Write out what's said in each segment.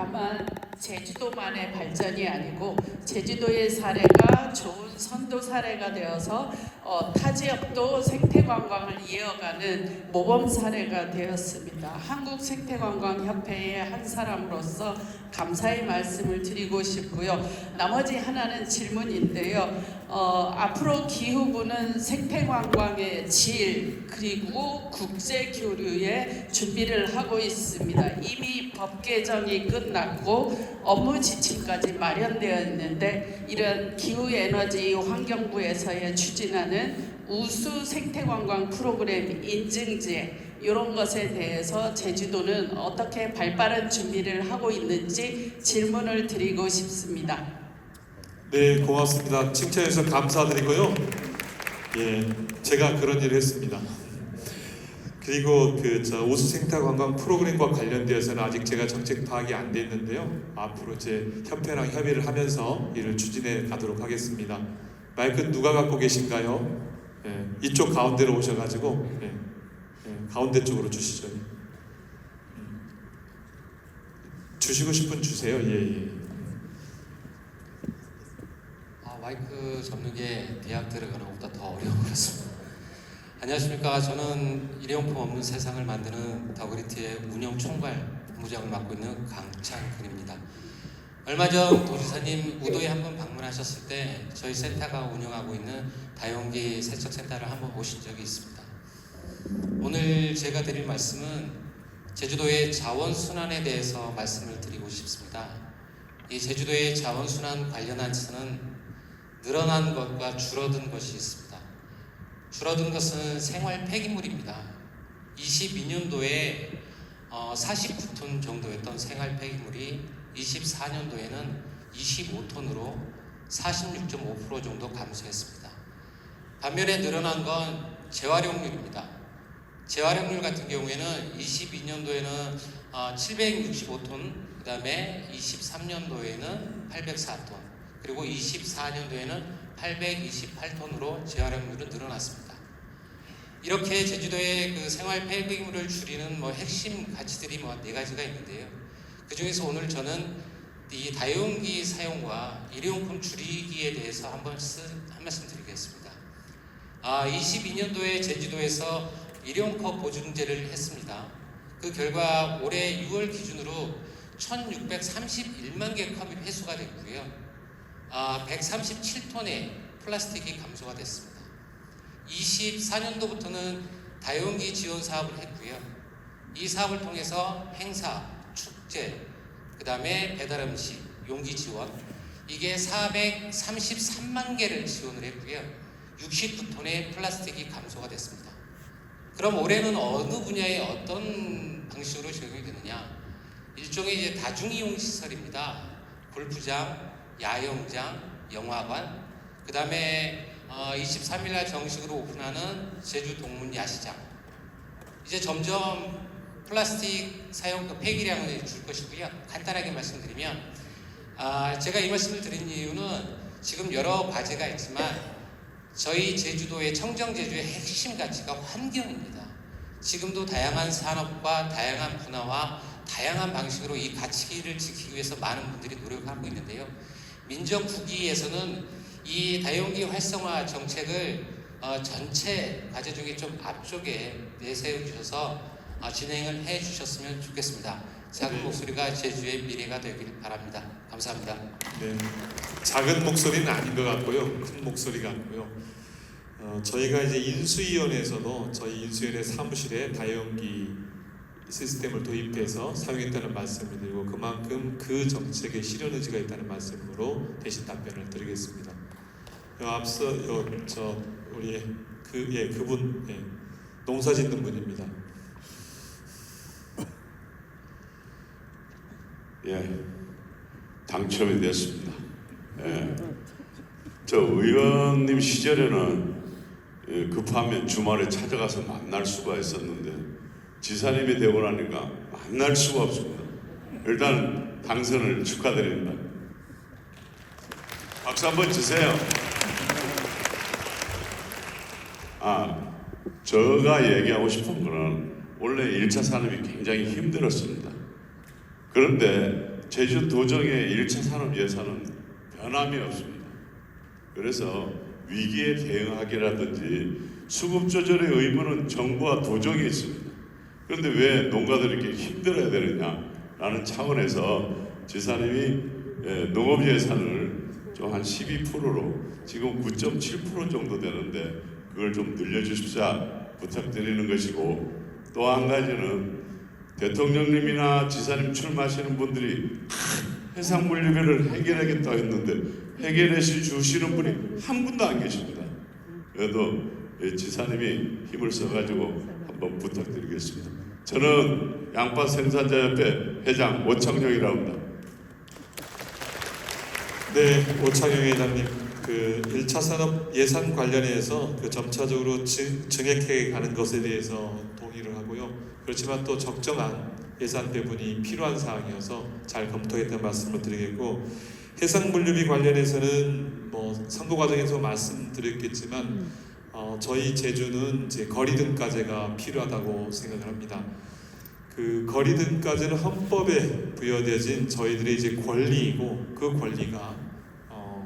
다만 제주도만의 발전이 아니고 제주도의 사례가 좋은 선도 사례가 되어서 타 지역도 생태관광을 이어가는 모범 사례가 되었습니다. 한국생태관광협회의 한 사람으로서 감사의 말씀을 드리고 싶고요. 나머지 하나는 질문인데요. 앞으로 기후부는 생태관광의 질 그리고 국제교류에 준비를 하고 있습니다. 이미 법 개정이 끝났고 업무 지침까지 마련되어 있는데 이런 기후에너지 환경부에서의 추진하는 우수 생태관광 프로그램 인증제 이런 것에 대해서 제주도는 어떻게 발빠른 준비를 하고 있는지 질문을 드리고 싶습니다. 네, 고맙습니다. 칭찬해 주셔서 감사드리고요. 예, 제가 그런 일을 했습니다. 그리고 우수 생태관광 프로그램과 관련되어서는 아직 제가 정책 파악이 안 됐는데요. 앞으로 제 협회랑 협의를 하면서 이를 추진해 가도록 하겠습니다. 마이크 누가 갖고 계신가요? 예, 이쪽 가운데로 오셔가지고 가운데 쪽으로 주시죠. 주시고 싶은 주세요. 예. 마이크 접는 게 대학 들어가는 것보다 더 어려운 것 같습니다. 안녕하십니까. 저는 일회용품 없는 세상을 만드는 더그리티의 운영 총괄 본부장을 맡고 있는 강창근입니다. 얼마 전 도지사님 우도에 한번 방문하셨을 때 저희 센터가 운영하고 있는 다용기 세척센터를 한번 오신 적이 있습니다. 오늘 제가 드릴 말씀은 제주도의 자원순환에 대해서 말씀을 드리고 싶습니다. 이 제주도의 자원순환 관련해서는 늘어난 것과 줄어든 것이 있습니다. 줄어든 것은 생활 폐기물입니다. 22년도에 49톤 정도였던 생활 폐기물이 24년도에는 25톤으로 46.5% 정도 감소했습니다. 반면에 늘어난 건 재활용률입니다. 재활용률 같은 경우에는 22년도에는 765톤, 그 다음에 23년도에는 804톤, 그리고 24년도에는 828톤으로 재활용률은 늘어났습니다. 이렇게 제주도의 그 생활 폐기물을 줄이는 핵심 가치들이 4가지가 있는데요. 그 중에서 오늘 저는 이 다용기 사용과 일회용품 줄이기에 대해서 한 말씀 드리겠습니다. 22년도에 제주도에서 일용컵 보증제를 했습니다. 그 결과 올해 6월 기준으로 1631만 개 컵이 회수가 됐고요. 137톤의 플라스틱이 감소가 됐습니다. 24년도부터는 다용기 지원 사업을 했고요. 이 사업을 통해서 행사, 축제, 그 다음에 배달음식, 용기 지원, 이게 433만 개를 지원을 했고요. 69톤의 플라스틱이 감소가 됐습니다. 그럼 올해는 어느 분야에 어떤 방식으로 적용이 되느냐? 일종의 이제 다중이용 시설입니다. 골프장, 야영장, 영화관, 그 다음에 23일날 정식으로 오픈하는 제주 동문 야시장. 이제 점점 플라스틱 사용 폐기량을 줄 것이고요. 간단하게 말씀드리면 제가 이 말씀을 드린 이유는 지금 여러 과제가 있지만 저희 제주도의 청정제주의 핵심 가치가 환경입니다. 지금도 다양한 산업과 다양한 문화와 다양한 방식으로 이 가치를 지키기 위해서 많은 분들이 노력하고 있는데요. 민정국의에서는 이 다용기 활성화 정책을 전체 과제 중에 좀 앞쪽에 내세워 주셔서 진행을 해 주셨으면 좋겠습니다. 작은 목소리가 제주의 미래가 되길 바랍니다. 감사합니다. 네, 작은 목소리는 아닌 것 같고요. 큰 목소리 같고요. 저희가 이제 인수위원회에서도 저희 인수위원회 사무실에 다용기 시스템을 도입해서 사용했다는 말씀을 드리고 그만큼 그 정책에 실현 의지가 있다는 말씀으로 대신 답변을 드리겠습니다. 앞서 우리 그분 농사 짓는 분입니다. 당첨이 됐습니다. 저 의원님 시절에는 급하면 주말에 찾아가서 만날 수가 있었는데 지사님이 되고 나니까 만날 수가 없습니다. 일단 당선을 축하드립니다. 박수 한번 주세요. 제가 얘기하고 싶은 거는 원래 1차 산업이 굉장히 힘들었습니다. 그런데 제주 도정의 1차 산업 예산은 변함이 없습니다. 그래서 위기에 대응하기라든지 수급 조절의 의무는 정부와 도정이 있습니다. 그런데 왜 농가들이 이렇게 힘들어야 되느냐라는 차원에서 지사님이 농업 예산을 좀 한 12%로 지금 9.7% 정도 되는데 그걸 좀 늘려주십사 부탁드리는 것이고, 또 한 가지는 대통령님이나 지사님 출마하시는 분들이 해상물류비를 해결하겠다 했는데 해결해 주시는 분이 한 분도 안 계십니다. 그래도 지사님이 힘을 써가지고 한번 부탁드리겠습니다. 저는 양파 생산자협회 회장 오창용이라고 합니다. 네, 오창용 회장님, 그 1차 산업 예산 관련해서 그 점차적으로 증액해 가는 것에 대해서 동의를 하고요. 그렇지만 또 적정한 예산 배분이 필요한 사항이어서 잘 검토했다는 말씀을 드리겠고, 해상물류비 관련해서는 뭐 선거 과정에서 말씀드렸겠지만 저희 제주는 이제 거리등가제가 필요하다고 생각을 합니다. 그 거리등가제는 헌법에 부여되어진 저희들의 이제 권리이고, 그 권리가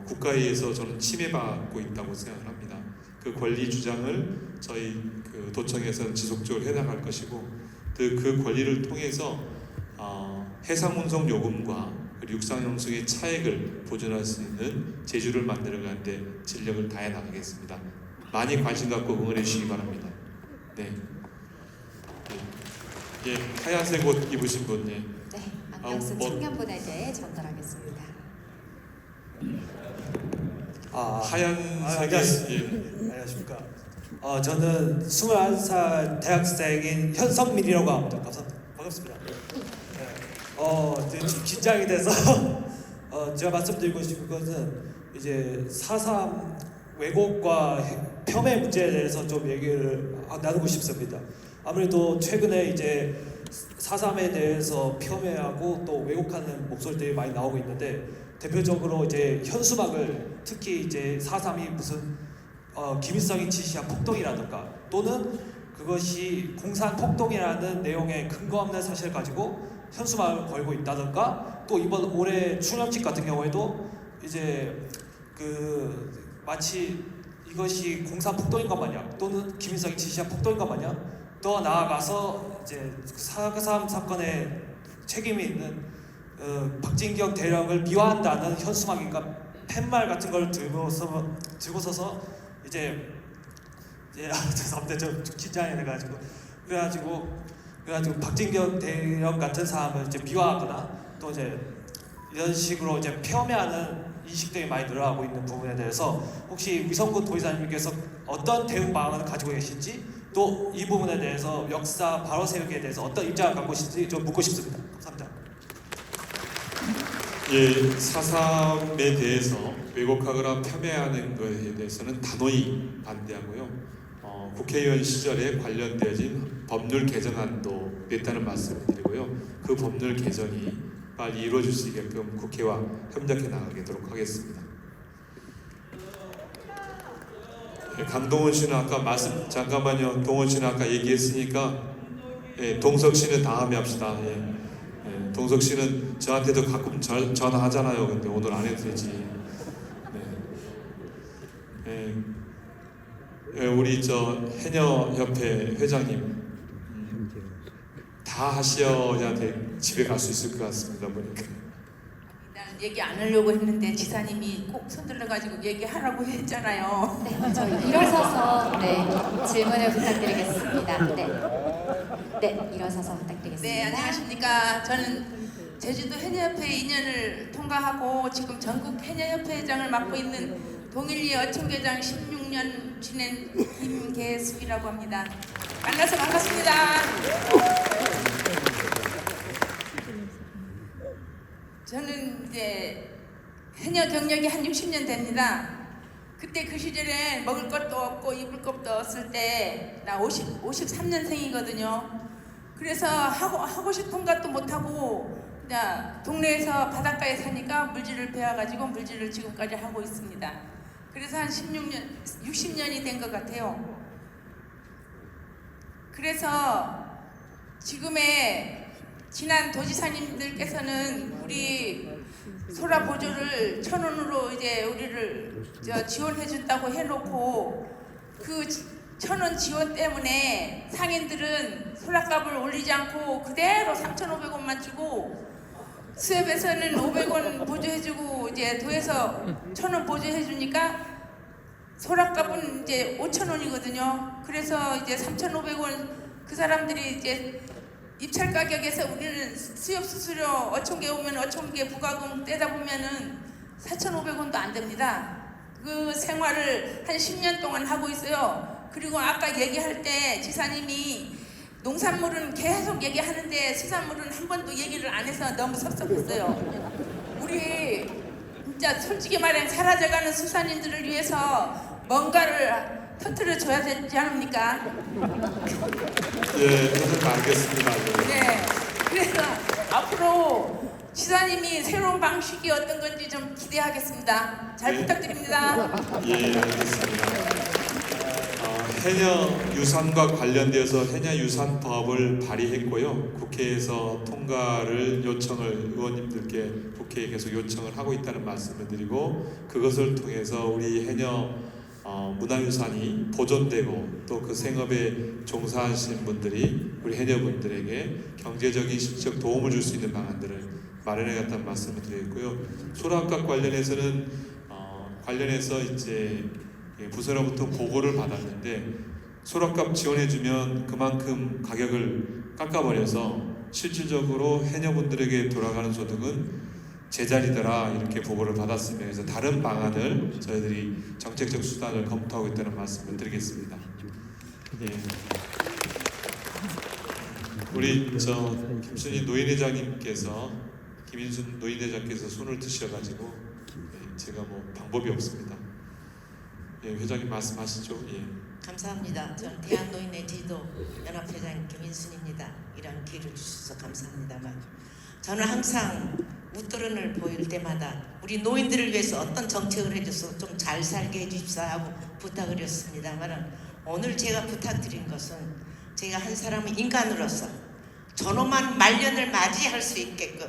국가에 의해서 저는 침해받고 있다고 생각을 합니다. 그 권리 주장을 저희 그 도청에서는 지속적으로 해나갈 것이고, 그 권리를 통해서 해상 운송 요금과 육상 운송의 차액을 보존할 수 있는 제주를 만들어가는데 진력을 다해 나가겠습니다. 많이 관심 갖고 응원해 주시기 바랍니다. 네. 예, 하얀색 옷 입으신 분, 예. 네, 안경쓴 청년분에게 전달하겠습니다. 하얀색의 예. 안녕하십니까. 저는 21살 대학생인 현성민이라고 합니다. 반갑습니다. 네. 지금 긴장이 돼서 제가 말씀드리고 싶은 것은 이제 4.3 왜곡과 폄훼 문제에 대해서 좀 얘기를 나누고 싶습니다. 아무래도 최근에 이제 4.3에 대해서 폄훼하고 또 왜곡하는 목소리들이 많이 나오고 있는데, 대표적으로 이제 현수막을, 특히 이제 4.3이 무슨 김일성이 지시한 폭동이라든가, 또는 그것이 공산 폭동이라는 내용의 근거 없는 사실을 가지고 현수막을 걸고 있다든가, 또 이번 올해 추념식 같은 경우에도 이제 그 마치 이것이 공산 폭동인 것 마냥, 또는 김일성이 지시한 폭동인 것 마냥, 더 나아가서 이제 4.3 사건에 책임이 있는 박진경 대령을 미화한다는 현수막인가 팻말 같은 걸 들고 서서 이제 죄송합니다. 좀 긴장이 돼가지고 그래가지고 박진경 대령 같은 사람을 이제 미화하거나 또 이제 이런 식으로 이제 폄훼하는 인식들이 많이 늘어나고 있는 부분에 대해서 혹시 위성군 도지사님께서 어떤 대응 방안을 가지고 계신지, 또 이 부분에 대해서 역사 바로 세우기에 대해서 어떤 입장을 갖고 계신지 좀 묻고 싶습니다. 감사합니다. 예, 4.3에 대해서 왜곡하거나 폄훼하는 것에 대해서는 단호히 반대하고요. 국회의원 시절에 관련되어진 법률 개정안도 냈다는 말씀을 드리고요. 그 법률 개정이 빨리 이루어질 수 있게끔 국회와 협력해 나가도록 하겠습니다. 예, 강동원 씨는 아까 잠깐만요. 동원 씨는 아까 얘기했으니까, 예, 동석 씨는 다음에 합시다. 예. 예, 동석 씨는 저한테도 가끔 전화하잖아요. 근데 오늘 안 해도 되지. 네. 예, 우리 저 해녀협회 회장님 다 하셔야 집에 갈 수 있을 것 같습니다. 보니까. 나는 얘기 안 하려고 했는데 지사님이 꼭 손들어가지고 얘기하라고 했잖아요. 네, 저희 일어서서 질문을 부탁드리겠습니다. 네, 일어서서 부탁드리겠습니다. 네, 안녕하십니까. 저는 제주도 해녀협회 2년을 통과하고 지금 전국 해녀협회 회장을 맡고 있는 동일리 어촌계장 16년 지낸 김계숙이라고 합니다. 만나서 반갑습니다. 저는 이제 해녀 경력이 한 60년 됩니다. 그때 그 시절에 먹을 것도 없고 입을 것도 없을 때 나 53년생이거든요. 그래서 하고 싶은 것도 못하고 그냥 동네에서 바닷가에 사니까 물질을 배워가지고 물질을 지금까지 하고 있습니다. 그래서 한 60년이 된 것 같아요. 그래서 지금의 지난 도지사님들께서는 우리 소라 보조를 1,000원으로 이제 우리를 지원해 준다고 해놓고 그 1,000원 지원 때문에 상인들은 소라값을 올리지 않고 그대로 3,500원만 주고 수협에서는 500원 보조해주고 이제 도에서 1,000원 보조해주니까 소라값은 이제 5,000원이거든요. 그래서 이제 3,500원 그 사람들이 이제 입찰 가격에서 우리는 수협 수수료 어촌계 오면 어촌계 부가금 떼다 보면은 4,500원도 안 됩니다. 그 생활을 한 10년 동안 하고 있어요. 그리고 아까 얘기할 때 지사님이 농산물은 계속 얘기하는데 수산물은 한 번도 얘기를 안 해서 너무 섭섭했어요. 우리 진짜 솔직히 말하면 사라져가는 수산인들을 위해서 뭔가를 터뜨려 줘야 되지 않습니까? 예, 선생님 알겠습니다. 예. 네. 그래서 앞으로 지사님이 새로운 방식이 어떤 건지 좀 기대하겠습니다. 잘 네. 부탁드립니다. 예, 알겠습니다. 해녀 유산과 관련되어서 해녀 유산법을 발의했고요. 국회에서 통과를 요청을 의원님들께 국회에 계속 요청을 하고 있다는 말씀을 드리고 그것을 통해서 우리 해녀 문화유산이 보존되고 또 그 생업에 종사하시는 분들이 우리 해녀분들에게 경제적인 실적 도움을 줄 수 있는 방안들을 마련해갔다는 말씀을 드리고요. 소라값 관련해서는 관련해서 이제 부서로부터 보고를 받았는데 소라값 지원해주면 그만큼 가격을 깎아버려서 실질적으로 해녀분들에게 돌아가는 소득은 제자리더라 이렇게 보고를 받았으며 그래서 다른 방안을 저희들이 정책적 수단을 검토하고 있다는 말씀을 드리겠습니다. 예. 우리 김순희 노인회장님께서 김인순 노인회장께서 손을 드셔가지고 제가 뭐 방법이 없습니다. 예, 회장님 말씀하시죠. 예. 감사합니다. 저는 대한노인의 제도 연합회장 김인순입니다. 이런 기회를 주셔서 감사합니다만 저는 항상 웃도른을 보일 때마다 우리 노인들을 위해서 어떤 정책을 해줘서 좀 잘 살게 해주십사 하고 부탁을 했습니다만 오늘 제가 부탁드린 것은 제가 한 사람은 인간으로서 존엄한 말년을 맞이할 수 있게끔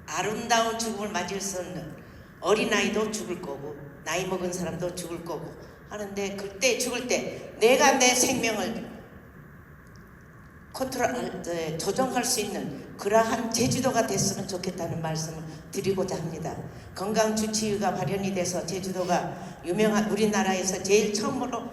아름다운 죽음을 맞이할 수 없는 어린아이도 죽을 거고 나이 먹은 사람도 죽을 거고 하는데 그때 죽을 때 내가 내 생명을 조정할 수 있는 그러한 제주도가 됐으면 좋겠다는 말씀을 드리고자 합니다. 건강주치의가 발현이 돼서 제주도가 유명한 우리나라에서 제일 처음으로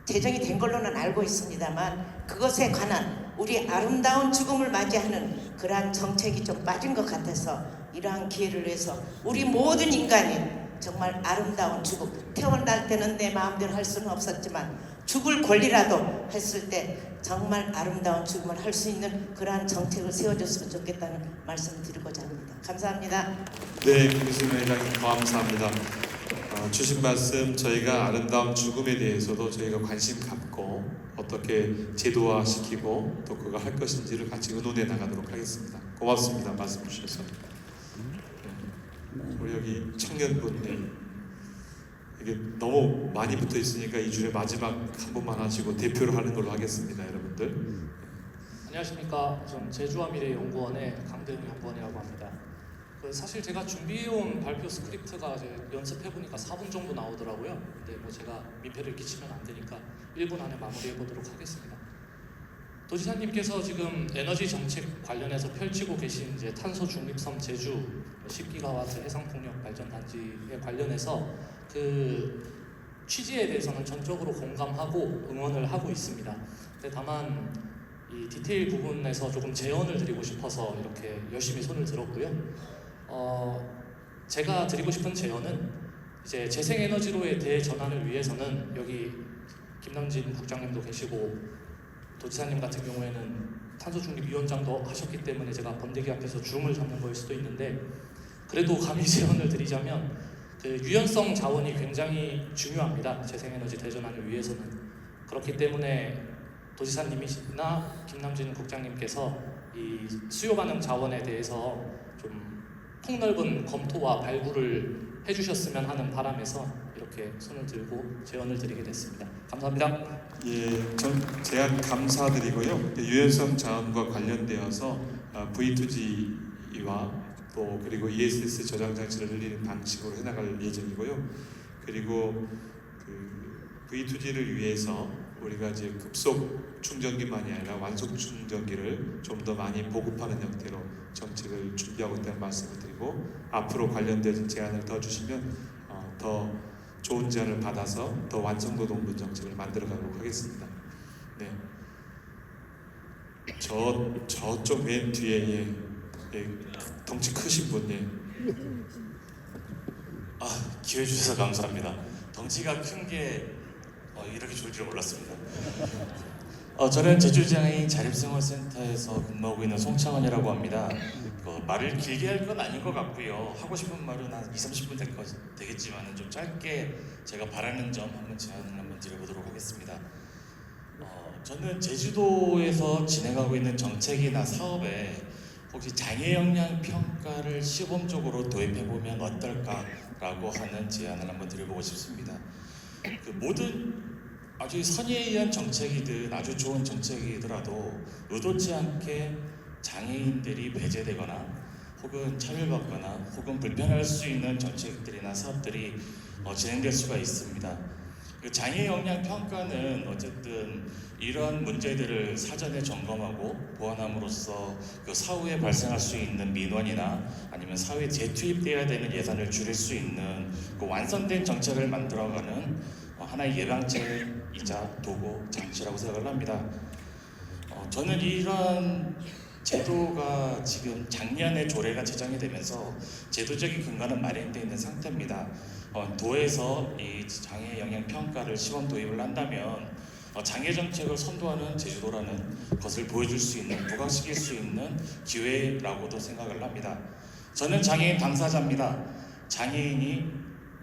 제정이 된 걸로는 알고 있습니다만 그것에 관한 우리 아름다운 죽음을 맞이하는 그러한 정책이 좀 빠진 것 같아서 이러한 기회를 위해서 우리 모든 인간이 정말 아름다운 죽음 태어날 때는 내 마음대로 할 수는 없었지만 죽을 권리라도 했을 때 정말 아름다운 죽음을 할 수 있는 그러한 정책을 세워줬으면 좋겠다는 말씀을 드리고자 합니다. 감사합니다. 네, 김순희 회장님 감사합니다. 주신 말씀 저희가 아름다운 죽음에 대해서도 저희가 관심 갖고 어떻게 제도화시키고 또 그거 할 것인지를 같이 의논해 나가도록 하겠습니다. 고맙습니다. 말씀 주셔서. 우리 여기 청년분들 이게 너무 많이 붙어 있으니까 이 줄에 마지막 한 분만 하시고 대표를 하는 걸로 하겠습니다, 여러분들. 안녕하십니까. 전 제주와미래연구원의 강대웅 연구원이라고 합니다. 사실 제가 준비해온 발표 스크립트가 이제 연습해보니까 4분 정도 나오더라고요. 근데 뭐 제가 민폐를 끼치면 안 되니까 1분 안에 마무리해보도록 하겠습니다. 도지사님께서 지금 에너지 정책 관련해서 펼치고 계신 이제 탄소 중립섬 제주 10기가와트 해상풍력 발전 단지에 관련해서 그 취지에 대해서는 전적으로 공감하고 응원을 하고 있습니다. 근데 다만 이 디테일 부분에서 조금 제언을 드리고 싶어서 이렇게 열심히 손을 들었고요. 제가 드리고 싶은 제언은 이제 재생에너지로의 대전환을 위해서는 여기 김남진 국장님도 계시고 도지사님 같은 경우에는 탄소중립위원장도 하셨기 때문에 제가 번데기 앞에서 주름을 잡는 거일 수도 있는데 그래도 감히 제언을 드리자면 그 유연성 자원이 굉장히 중요합니다. 재생에너지 대전환을 위해서는. 그렇기 때문에 도지사님이나 김남진 국장님께서 이 수요 반응 자원에 대해서 좀 폭넓은 검토와 발굴을 해주셨으면 하는 바람에서 이렇게 손을 들고 제언을 드리게 됐습니다. 감사합니다. 예, 전 제안 감사드리고요. 유연성 자원과 관련되어서 V2G와 또 그리고 ESS 저장 장치를 늘리는 방식으로 해나갈 예정이고요. 그리고 그 V2G를 위해서 우리가 이제 급속 충전기만이 아니라 완속 충전기를 좀 더 많이 보급하는 형태로 정책을 준비하고 있다는 말씀을 드리고, 앞으로 관련된 제안을 더 주시면 더 좋은 제안을 받아서 더 완성도 높은 정책을 만들어가도록 하겠습니다. 네. 저쪽 맨 뒤에 덩치 크신 분, 기회 주셔서 감사합니다. 덩치가 큰 게 이렇게 좋을 줄 몰랐습니다. 저는 제주장애인 자립생활센터에서 근무하고 있는 송창원이라고 합니다. 말을 길게 할 건 아닌 것 같고요. 하고 싶은 말은 한 20-30분 되겠지만 좀 짧게 제가 바라는 점 제안을 한번 드려보도록 하겠습니다. 저는 제주도에서 진행하고 있는 정책이나 사업에 혹시 장애 역량 평가를 시범적으로 도입해보면 어떨까라고 하는 제안을 한번 드려보고 싶습니다. 그 모든 아주 선의에 의한 정책이든 아주 좋은 정책이더라도 의도치 않게 장애인들이 배제되거나 혹은 차별받거나 혹은 불편할 수 있는 정책들이나 사업들이 진행될 수가 있습니다. 그 장애 역량 평가는 어쨌든 이런 문제들을 사전에 점검하고 보완함으로써 그 사후에 발생할 수 있는 민원이나 아니면 사회에 재투입돼야 되는 예산을 줄일 수 있는 그 완성된 정책을 만들어가는 하나의 예방책이자 도구 장치라고 생각을 합니다. 저는 이런 제도가 지금 작년에 조례가 제정이 되면서 제도적인 근거는 마련되어 있는 상태입니다. 도에서 이 장애 영향 평가를 시범 도입을 한다면 장애 정책을 선도하는 제주도라는 것을 보여줄 수 있는, 부각시킬 수 있는 기회라고도 생각을 합니다. 저는 장애인 당사자입니다. 장애인이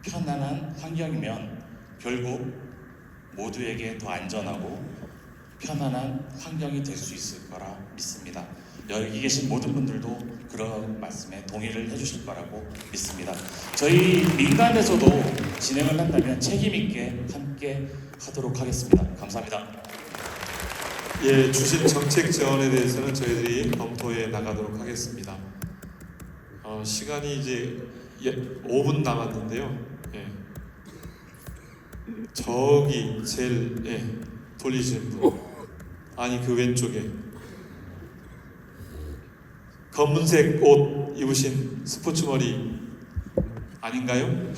편안한 환경이면 결국 모두에게 더 안전하고 편안한 환경이 될 수 있을 거라 믿습니다. 여기 계신 모든 분들도 그런 말씀에 동의를 해주실 거라고 믿습니다. 저희 민간에서도 진행을 한다면 책임 있게 함께 하도록 하겠습니다. 감사합니다. 주신 정책 지원에 대해서는 저희들이 검토해 나가도록 하겠습니다. 시간이 이제 5분 남았는데요. 저기 제일 돌리시는 분, 아니 그 왼쪽에 검은색 옷 입으신 스포츠 머리 아닌가요?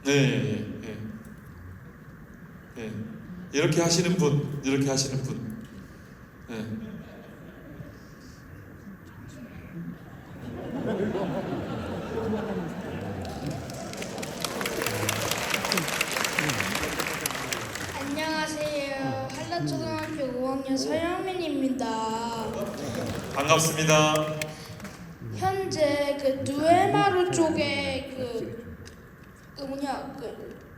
네. 이렇게 하시는 분, 이렇게 하시는 분. 안녕하세요. 한라초등학교 5학년 서영민입니다. 반갑습니다. 현재 그 누에마루 쪽에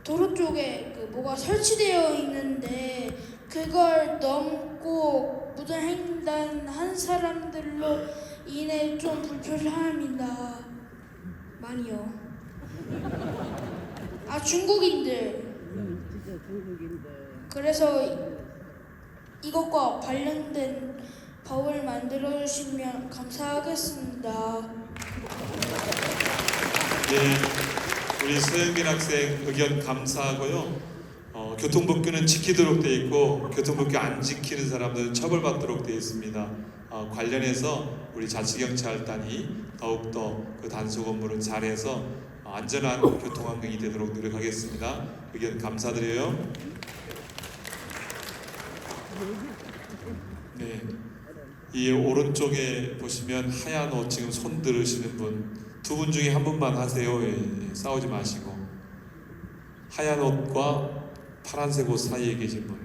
도로 쪽에 뭐가 설치되어 있는데 그걸 넘고 무단횡단한 사람들로 인해 좀 불편합니다. 많이요. 중국인들. 그래서 이것과 관련된 법을 만들어 주시면 감사하겠습니다. 우리 서영민 학생 의견 감사하고요. 교통법규는 지키도록 되어 있고 교통법규 안 지키는 사람들은 처벌받도록 되어 있습니다. 관련해서 우리 자치경찰단이 더욱더 그 단속 업무를 잘해서 안전한 교통환경이 되도록 노력하겠습니다. 의견 감사드려요. 이 오른쪽에 보시면 하얀 옷 지금 손 들으시는 분, 두 분 중에 한 분만 하세요. 싸우지 마시고. 하얀 옷과 파란색 옷 사이에 계신 분.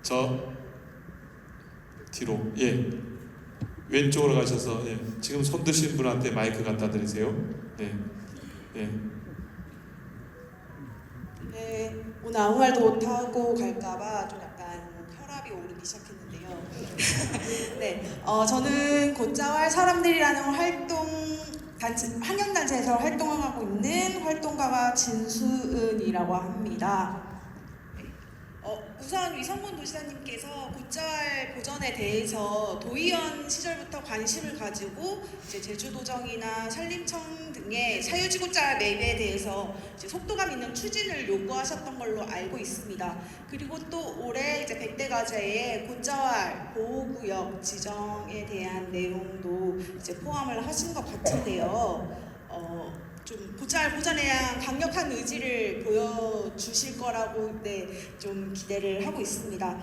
저 뒤로. 왼쪽으로 가셔서 지금 손 드신 분한테 마이크 갖다 드리세요. 오늘 아무 말도 못하고 갈까봐 좀 약간 혈압이 오르기 시작했는데요. 저는 곧자왈 사람들이라는 환경단체에서 활동하고 있는 활동가가 진수은이라고 합니다. 우선 위성문 도지사님께서 곶자왈 보전에 대해서 도의원 시절부터 관심을 가지고 이제 제주도정이나 산림청 등의 사유지 곶자왈 매입에 대해서 이제 속도감 있는 추진을 요구하셨던 걸로 알고 있습니다. 그리고 또 올해 이제 100대 과제에 곶자왈 보호구역 지정에 대한 내용도 이제 포함을 하신 것 같은데요. 좀 곶자왈 보전에 대한 강력한 의지를 보여주실 거라고 좀 기대를 하고 있습니다.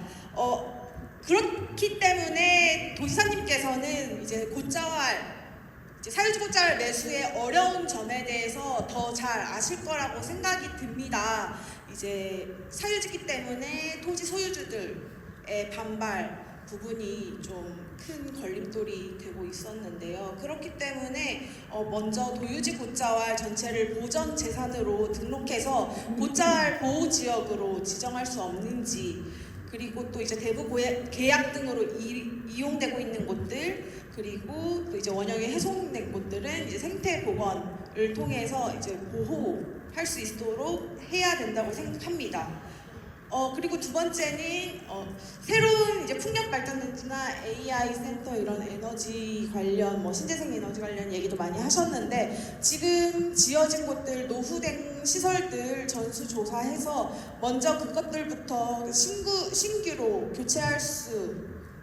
그렇기 때문에 도지사님께서는 이제 곶자왈 이제 사유지 곶자왈 매수의 어려운 점에 대해서 더 잘 아실 거라고 생각이 듭니다. 이제 사유지기 때문에 토지 소유주들의 반발 부분이 좀 큰 걸림돌이 되고 있었는데요. 그렇기 때문에 먼저 도유지 곶자왈 전체를 보전 재산으로 등록해서 곶자왈 보호 지역으로 지정할 수 없는지, 그리고 또 이제 대부 계약 등으로 이용되고 있는 곳들, 그리고 또 이제 원형이 훼손된 곳들은 이제 생태 복원을 통해서 이제 보호할 수 있도록 해야 된다고 생각합니다. 그리고 두 번째는 새로운 이제 풍력 발전단지나 AI 센터 이런 에너지 관련 신재생 에너지 관련 얘기도 많이 하셨는데, 지금 지어진 곳들 노후된 시설들 전수 조사해서 먼저 그것들부터 신규로 교체할 수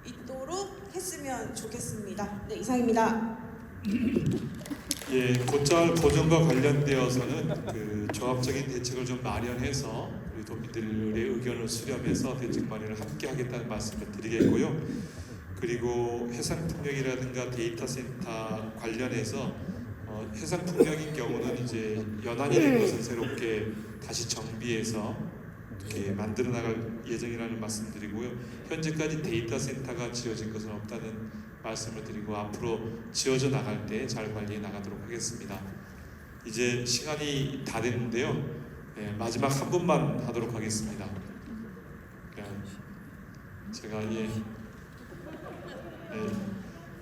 있도록 했으면 좋겠습니다. 네, 이상입니다. 예, 곶자왈 보전과 관련되어서는 그 종합적인 대책을 좀 마련해서 우리 도민들의 의견을 수렴해서 대책 마련을 함께 하겠다는 말씀을 드리겠고요. 그리고 해상풍력이라든가 데이터 센터 관련해서 해상풍력인 경우는 이제 연안이 된 것을 새롭게 다시 정비해서 이렇게 만들어 나갈 예정이라는 말씀드리고요. 현재까지 데이터 센터가 지어진 것은 없다는 말씀을 드리고 앞으로 지어져 나갈 때 잘 관리해 나가도록 하겠습니다. 이제 시간이 다 됐는데요. 마지막 한 분만 하도록 하겠습니다. 제가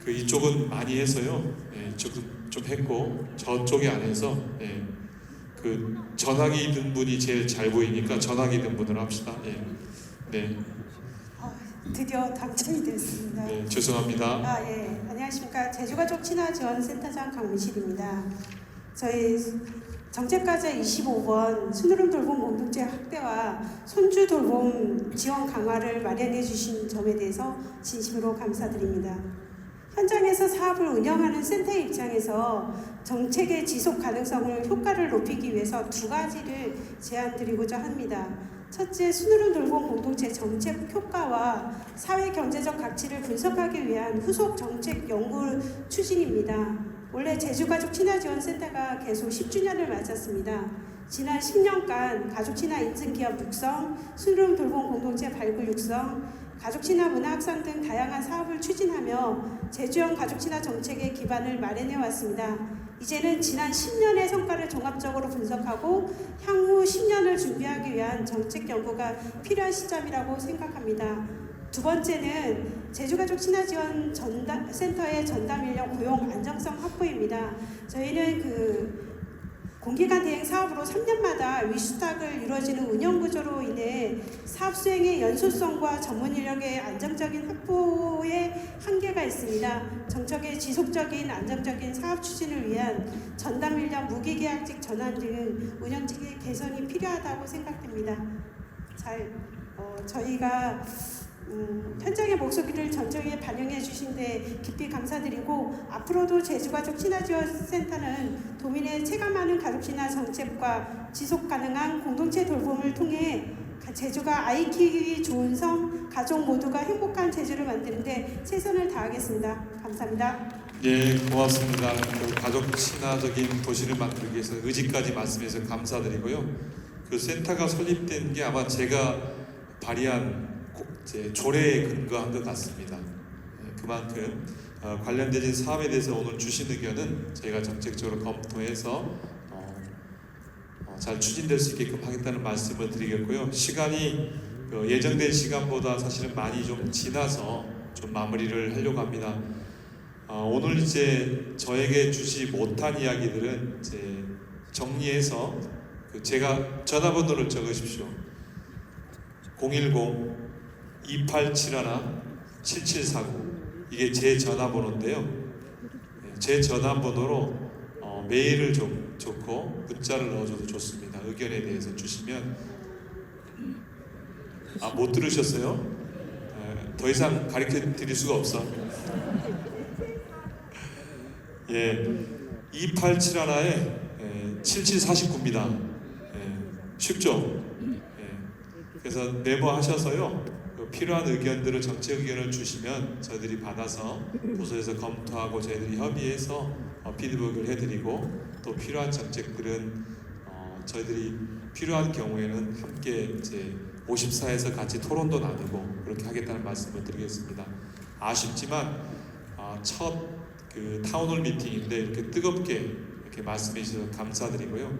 그 이쪽은 많이 해서요. 이쪽은 좀 했고 저쪽이 안 해서 그 전화기 든 분이 제일 잘 보이니까 전화기 든 분으로 합시다. 네. 드디어 당첨이 됐습니다. 네, 죄송합니다. 예. 안녕하십니까. 제주가족 친화지원센터장 강미실입니다. 저희 정책과제 25번 순으름 돌봄 공동체 확대와 손주 돌봄 지원 강화를 마련해 주신 점에 대해서 진심으로 감사드립니다. 현장에서 사업을 운영하는 센터의 입장에서 정책의 지속 가능성을 효과를 높이기 위해서 두 가지를 제안드리고자 합니다. 첫째, 순으름 돌봄 공동체 정책 효과와 사회 경제적 가치를 분석하기 위한 후속 정책 연구 추진입니다. 올해 제주가족 친화지원센터가 개소 10주년을 맞았습니다. 지난 10년간 가족 친화 인증기업 육성, 순으름 돌봄 공동체 발굴 육성, 가족 친화 문화 확산 등 다양한 사업을 추진하며 제주형 가족 친화 정책의 기반을 마련해 왔습니다. 이제는 지난 10년의 성과를 종합적으로 분석하고 향후 10년을 준비하기 위한 정책 연구가 필요한 시점이라고 생각합니다. 두 번째는 제주가족 친화지원 센터의 전담 인력 고용 안정성 확보입니다. 저희는 공기관 대행 사업으로 3년마다 위수탁을 이루어지는 운영 구조로 인해 사업 수행의 연소성과 전문 인력의 안정적인 확보에 한계가 있습니다. 정책의 지속적인 안정적인 사업 추진을 위한 전담 인력 무기계약직 전환 등 운영체계 개선이 필요하다고 생각됩니다. 저희가 현장의 목소리를 전적에 반영해 주신 데 깊이 감사드리고, 앞으로도 제주가족 친화지원센터는 도민의 체감하는 가족 친화 정책과 지속 가능한 공동체 돌봄을 통해 제주가 아이 키우기 좋은 섬, 가족 모두가 행복한 제주를 만드는 데 최선을 다하겠습니다. 감사합니다. 예, 고맙습니다. 그 가족 친화적인 도시를 만들기 위해서 의지까지 말씀해서 감사드리고요. 그 센터가 설립된 게 아마 제가 발의한 조례에 근거한 것 같습니다. 그만큼 관련된 사업에 대해서 오늘 주신 의견은 저희가 정책적으로 검토해서 잘 추진될 수 있게끔 하겠다는 말씀을 드리겠고요. 시간이 예정된 시간보다 사실은 많이 좀 지나서 좀 마무리를 하려고 합니다. 오늘 이제 저에게 주지 못한 이야기들은 이제 정리해서 제가 전화번호를 적으십시오. 010-2871-7749 이게 제 전화번호인데요. 제 전화번호로 메일을 좋고 문자를 넣어줘도 좋습니다. 의견에 대해서 주시면 못 들으셨어요? 더 이상 가르쳐 드릴 수가 없어. 예, 2871에 7749입니다. 쉽죠? 그래서 네모하셔서요. 필요한 의견들을 정책 의견을 주시면 저희들이 받아서 부서에서 검토하고 저희들이 협의해서 피드백을 해드리고 또 필요한 정책들은 저희들이 필요한 경우에는 함께 이제 54에서 같이 토론도 나누고 그렇게 하겠다는 말씀을 드리겠습니다. 아쉽지만 첫 그 타운홀 미팅인데 이렇게 뜨겁게 이렇게 말씀해 주셔서 감사드리고요.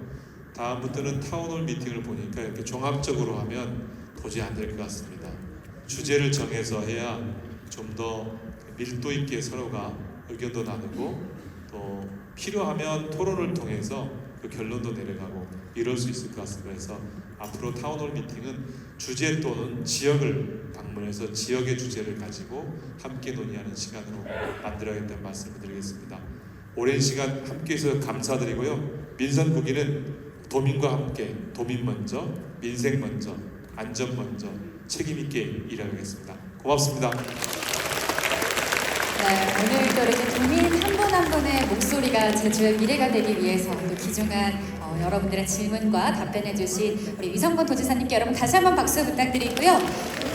다음부터는 타운홀 미팅을 보니까 이렇게 종합적으로 하면 도저히 안 될 것 같습니다. 주제를 정해서 해야 좀 더 밀도 있게 서로가 의견도 나누고 또 필요하면 토론을 통해서 그 결론도 내려가고 이럴 수 있을 것 같습니다. 그래서 앞으로 타운홀 미팅은 주제 또는 지역을 방문해서 지역의 주제를 가지고 함께 논의하는 시간으로 만들어야겠다는 말씀을 드리겠습니다. 오랜 시간 함께해서 감사드리고요. 민선국기는 도민과 함께 도민 먼저, 민생 먼저, 안전 먼저 책임 있게 일하겠습니다. 고맙습니다. 네, 오늘도 이렇게 도민 한 분 한 분의 목소리가 제주의 미래가 되기 위해서 또 귀중한 여러분들의 질문과 답변해주신 우리 위성권 도지사님께 여러분 다시 한번 박수 부탁드리고요.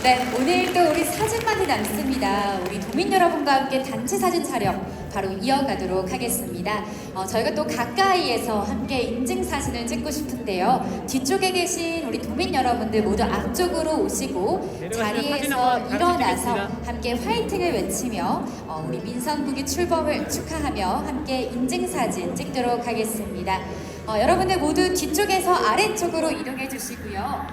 네, 오늘도 우리 사진만이 남습니다. 우리 도민 여러분과 함께 단체 사진 촬영 바로 이어가도록 하겠습니다. 저희가 또 가까이에서 함께 인증 사진을 찍고 싶은데요. 뒤쪽에 계신 우리 도민 여러분들 모두 앞쪽으로 오시고 자리에서 일어나서 함께 화이팅을 외치며 우리 민선국기 출범을 축하하며 함께 인증 사진 찍도록 하겠습니다. 여러분들 모두 뒤쪽에서 아래쪽으로 이동해 주시고요.